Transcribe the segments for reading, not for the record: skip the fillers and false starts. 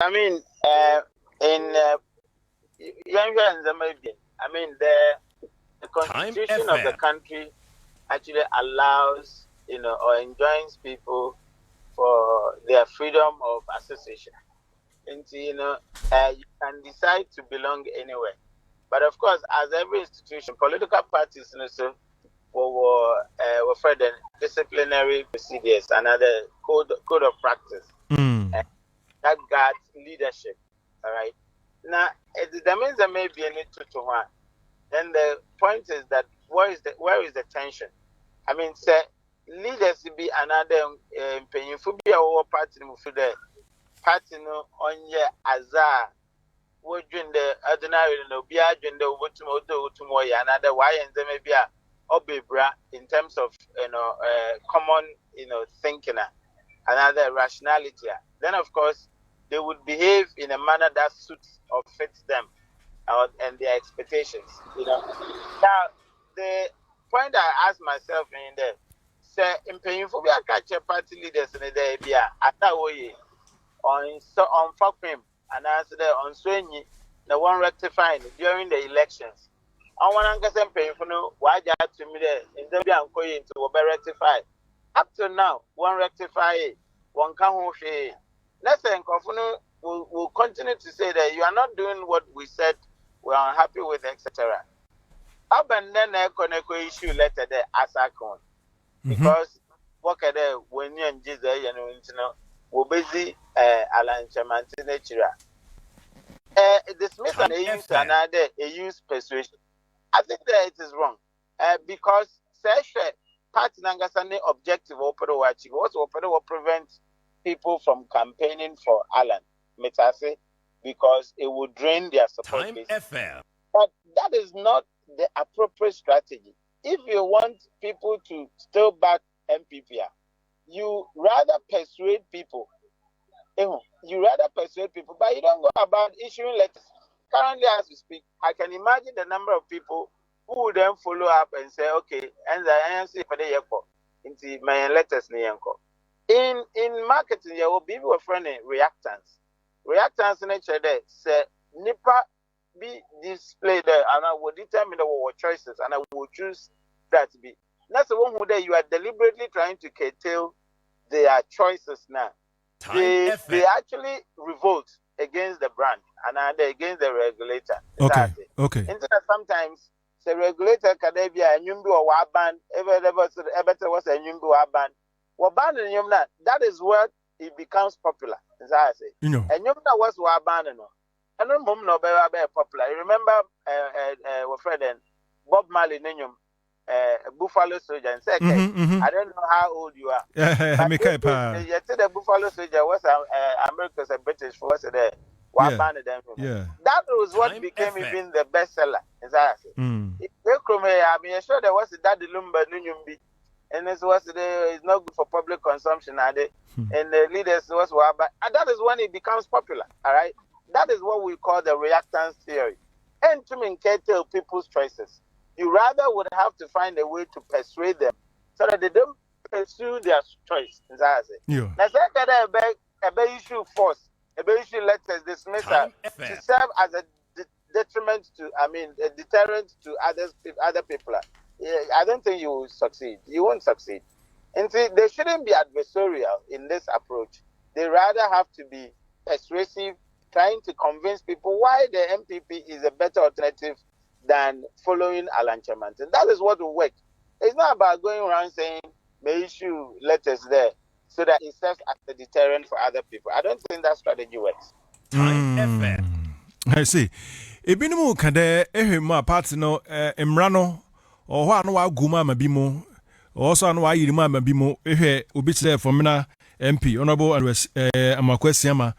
I mean, in younger and Zambian, I mean, the constitution of the country actually allows, or enjoins people for their freedom of association. And, you can decide to belong anywhere. But of course, as every institution, political parties also were fed disciplinary procedures and other code of practice that guards leadership. All right. Now, that means there may be a need to one. Then the point is that where is the tension? I mean, say leaders be another painful be our party for the party no on your azar. Would the ordinary no be agenda to more another why and there may be a obibra in terms of common thinking another rationality. Then of course they would behave in a manner that suits or fits them and their expectations. Now the point I ask myself in there, say in painful be a catch party leaders in the day be at that way on Fakim and answer there on Swenny, the one rectifying during the elections. I want to get painful no why that to me there in the I'm going to be rectified. Up to now, one rectify one can't say. Let's say we'll continue to say that you are not doing what we said we are unhappy with, etc. Up and then I connect issue letter there as I can. Because what can they when you and Jesus we're busy Alan Chamantinechira. Dismiss and another use persuasion. I think that it is wrong. Because party Nangasani objective opera watching also opera will prevent people from campaigning for Alan Metase because it would drain their support base. But that is not the appropriate strategy. If you want people to still back NPP, you rather persuade people. But you don't go about issuing letters. Currently, as we speak, I can imagine the number of people who would then follow up and say, okay, and the answer for the airport into my letters. In marketing, there will be friendly reactants. Reactants in nature there say Nipa be displayed there, and I will determine our choices, and I will choose that to be. That's the one who there you are deliberately trying to curtail their choices now. They actually revolt against the brand and against the regulator. Okay. Internet sometimes the regulator can be a nyumbi or waban, ever was a nyumbi waban. Waban and yumna, that is where it becomes popular, as I say. And yumna was waban and no. And no mum no very popular. You remember our friend Bob Marley Ninyum, Buffalo Soldier, and say, I don't know how old you are. But you said the Buffalo Soldier was America's a British force there. That was what became even the bestseller, as I say. I mean, sure there was that Lumba Nunyumbi, and this was it's not good for public consumption, and the leaders was but that is when it becomes popular. All right, that is what we call the reactance theory. And to curtail people's choices, you rather would have to find a way to persuade them so that they don't pursue their choice. As I say, now say issue force. Issue letters dismissal to serve as a detriment to, a deterrent to other people. I don't think you will succeed. You won't succeed. And see, they shouldn't be adversarial in this approach. They rather have to be persuasive, trying to convince people why the NPP is a better alternative than following Alan Chamantin. That is what will work. It's not about going around saying, may issue letters there, so that it serves as a deterrent for other people. I don't think that strategy works. I see. Ebinimu kade ehema party no emrano or ho anu aguma mabimo or so anu ayirima mabimo ehwe obi kire formina MP honorable Amakwesiama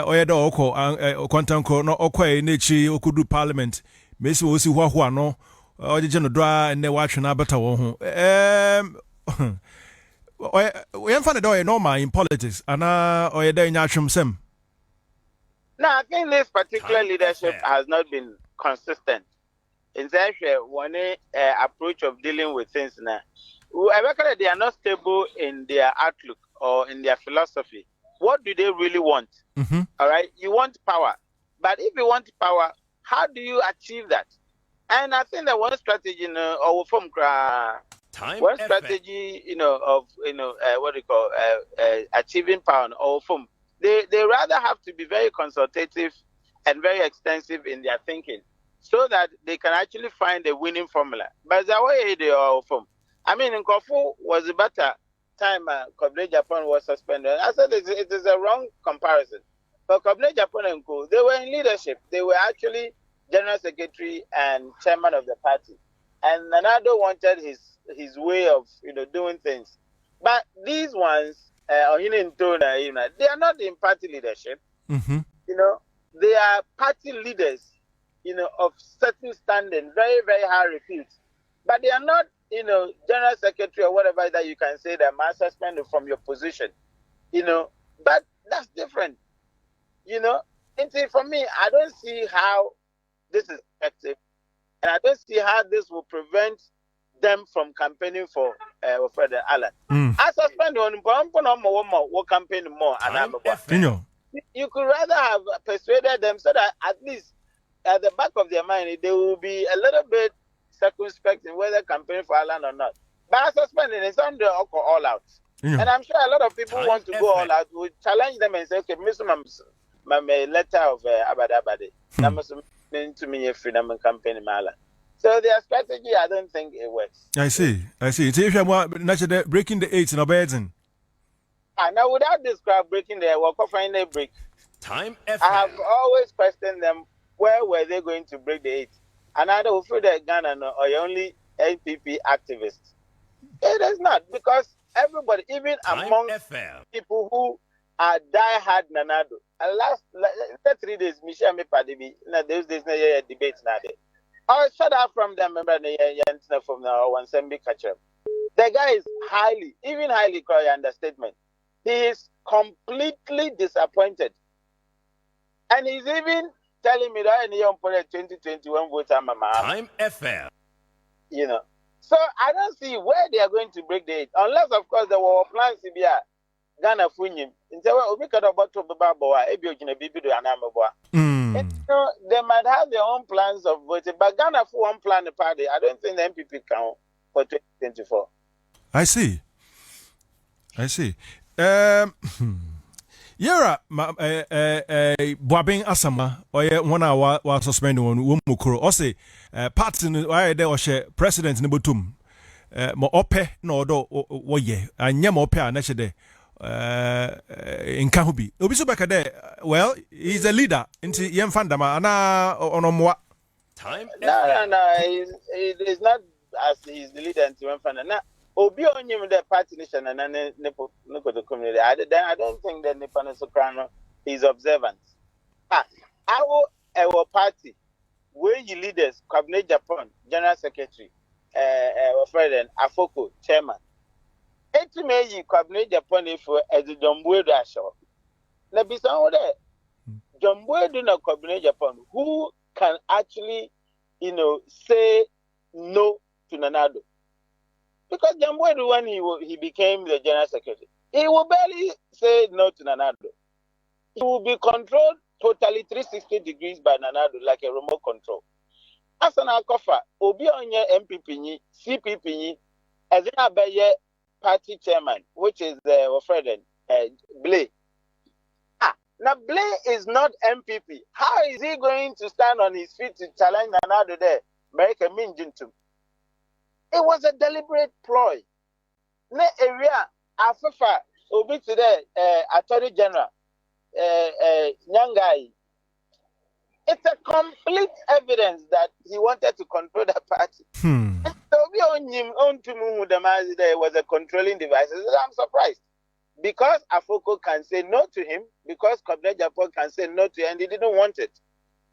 oyeda oko kwantanko no okwa nechi okudu parliament mesi wo si ho ano ojeje no doa ne wa twena beta wo ho we am find it normal in politics and or sem. No, I think this particular leadership has not been consistent in such one approach of dealing with things now. They are not stable in their outlook or in their philosophy. what do they really want? All right, you want power, but if you want power, how do you achieve that? And I think that one strategy, or from one strategy, of what do you call achieving power, or from they rather have to be very consultative and very extensive in their thinking, so that they can actually find a winning formula. But the way they are from, I mean, in Kofu was a better time. Kobby Japan was suspended. I said it is a wrong comparison. But Kobby Japan and Co, they were in leadership. They were actually general secretary and chairman of the party, and Nanado wanted his way of doing things. But these ones, they are not in party leadership. They are party leaders, of certain standing, very, very high repute. But they are not, general secretary or whatever that you can say that must suspend from your position, But that's different, And for me, I don't see how this is effective, and I don't see how this will prevent them from campaigning for Fred Allen. I suspend on what campaign more, and you could rather have persuaded them so that at least at the back of their mind they will be a little bit circumspect in whether campaigning for Allen or not. But suspending is under all out, and I'm sure a lot of people want to go all out. We challenge them and say, okay, Mr. My letter of Abadabade. To me freedom and campaign Mala. So their strategy, I don't think it works. I see. So if you want breaking the 8 in a bed, now without describe breaking the walk off and they break. I have always questioned them, where were they going to break the 8? And I don't feel that Ghana or only NPP activists. It is not, because everybody, even among people who are die-hard Nanado. And last 3 days, Michelle Mepadibi, those days, debates now. I shut out from them, remember, from now, one Sembi catcher. The guy is highly called understatement. He is completely disappointed. And he's even telling me that any young for 2021 votes are Mama. Time FM. So I don't see where they are going to break the 8. Unless, of course, there were plans to be Ghana Funyim. They might have their own plans of voting, but Ghana for one plan the party. I don't think the NPP can for 2024. I see. Yara Buaben Asamoa or 1 hour was suspended on Wumukuro. Or say parts in why they was president in Butum. Mo ope no do woye. And yam ope anachede. In Kahubi. Obisubaka there, well, he's a leader. Into Yem Fandama, Ana Onomwa. Time? No. It is not as he's the leader into Yem Fandama. Obi on him the party nation and then look at the community. I don't think that Nippon Soprano is observant. Our party, where you leaders, Cabinet Japan, General Secretary, Fred Afoko, Chairman. Eti meji Cabinet Japan for as a Jambwe Dasho. Na bisan there. Jambwe do na Cabinet Japan who can actually, say no to Nanado. Because Jambwe when he became the general secretary, he will barely say no to Nanado. He will be controlled totally 360 degrees by Nanado like a remote control. As an alcofa, Obi onye MPP ni, CPP ni, as in a party chairman, which is Fred Blay. Now Blay is not MPP. How is he going to stand on his feet to challenge Nanado there? Make a minjintum. It was a deliberate ploy. Ne area Afafa Obi today, Attorney General, Nyangai. It's a complete evidence that he wanted to control the party. So we on to move there was a controlling device. I'm surprised. Because Afoko can say no to him, because Cabinet Japan can say no to him, and he didn't want it.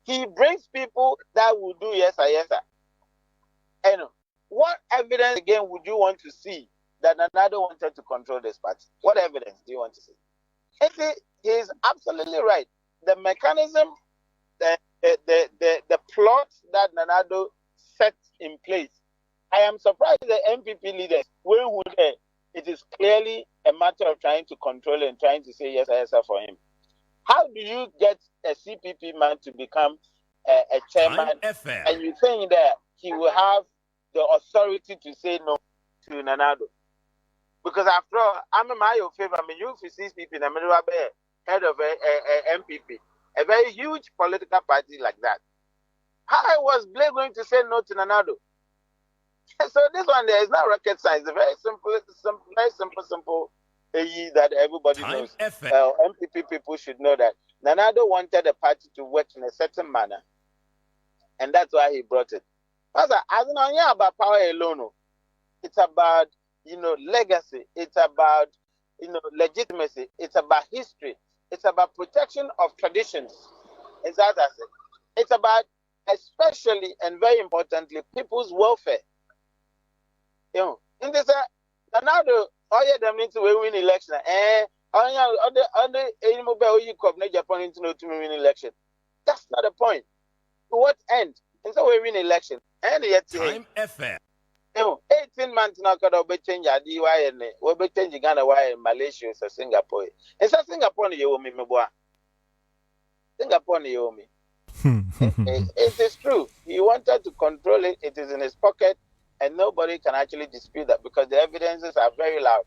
He brings people that will do yes, sir. And what evidence again would you want to see that Nanado wanted to control this party? What evidence do you want to see? He is absolutely right. The mechanism, the plot that Nanado set in place. I am surprised the MPP leaders, where would they? it is clearly a matter of trying to control and trying to say yes, yes for him. How do you get a CPP man to become a chairman, and you think that he will have the authority to say no to Nanado? Because after all, I'm in my favor. I mean, you see people in the middle of head of a NPP, a very huge political party like that. How was Blake going to say no to Nanado? So this one there is not rocket science. It's very simple that everybody knows. MPP people should know that Nanado wanted the party to work in a certain manner, and that's why he brought it. Pastor, as in on about power alone, it's about legacy. It's about legitimacy. It's about history. It's about protection of traditions. It's about, especially and very importantly, people's welfare. In this, now all of them need to win election. Other Japan into to win election. That's not the point. To what end? And so we win election. And yet, 18 months now could be change a DY and we'll be changing Ghana, why in Malaysia or Singapore. And so Singapore, you owe me, Singapore, you owe me. It is true. He wanted to control it. It is in his pocket. And nobody can actually dispute that because the evidences are very loud.